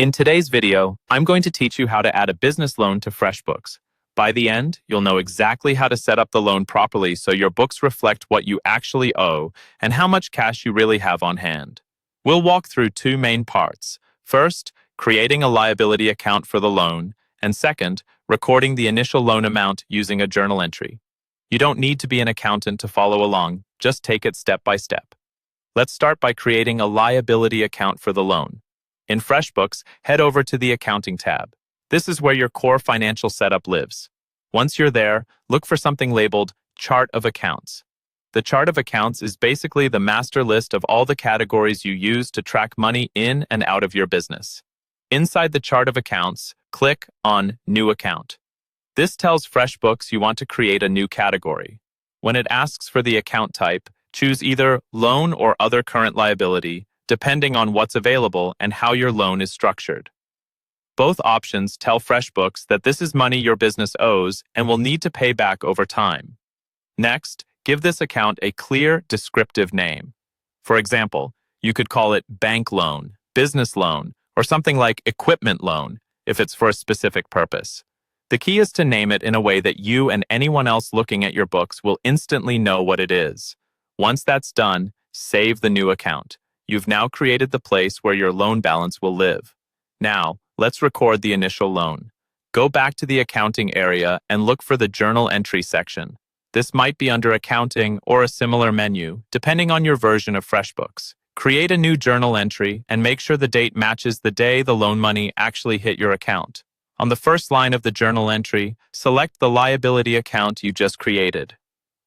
In today's video, I'm going to teach you how to add a business loan to Freshbooks. By the end, you'll know exactly how to set up the loan properly so your books reflect what you actually owe and how much cash you really have on hand. We'll walk through two main parts. First, creating a liability account for the loan, and second, recording the initial loan amount using a journal entry. You don't need to be an accountant to follow along, just take it step by step. Let's start by creating a liability account for the loan. In Freshbooks, head over to the Accounting tab. This is where your core financial setup lives. Once you're there, look for something labeled Chart of Accounts. The Chart of Accounts is basically the master list of all the categories you use to track money in and out of your business. Inside the Chart of Accounts, click on New Account. This tells Freshbooks you want to create a new category. When it asks for the account type, choose either Loan or Other Current Liability, depending on what's available and how your loan is structured. Both options tell Freshbooks that this is money your business owes and will need to pay back over time. Next, give this account a clear, descriptive name. For example, you could call it bank loan, business loan, or something like equipment loan if it's for a specific purpose. The key is to name it in a way that you and anyone else looking at your books will instantly know what it is. Once that's done, save the new account. You've now created the place where your loan balance will live. Now, let's record the initial loan. Go back to the accounting area and look for the journal entry section. This might be under accounting or a similar menu, depending on your version of Freshbooks. Create a new journal entry and make sure the date matches the day the loan money actually hit your account. On the first line of the journal entry, select the liability account you just created.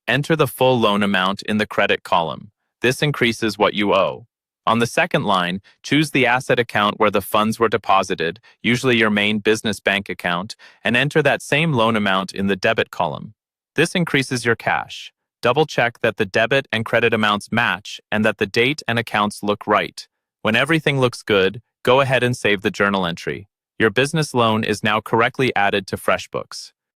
Enter the full loan amount in the credit column. This increases what you owe. On the second line, choose the asset account where the funds were deposited, usually your main business bank account, and enter that same loan amount in the debit column. This increases your cash. Double-check that the debit and credit amounts match and that the date and accounts look right. When everything looks good, go ahead and save the journal entry. Your business loan is now correctly added to Freshbooks.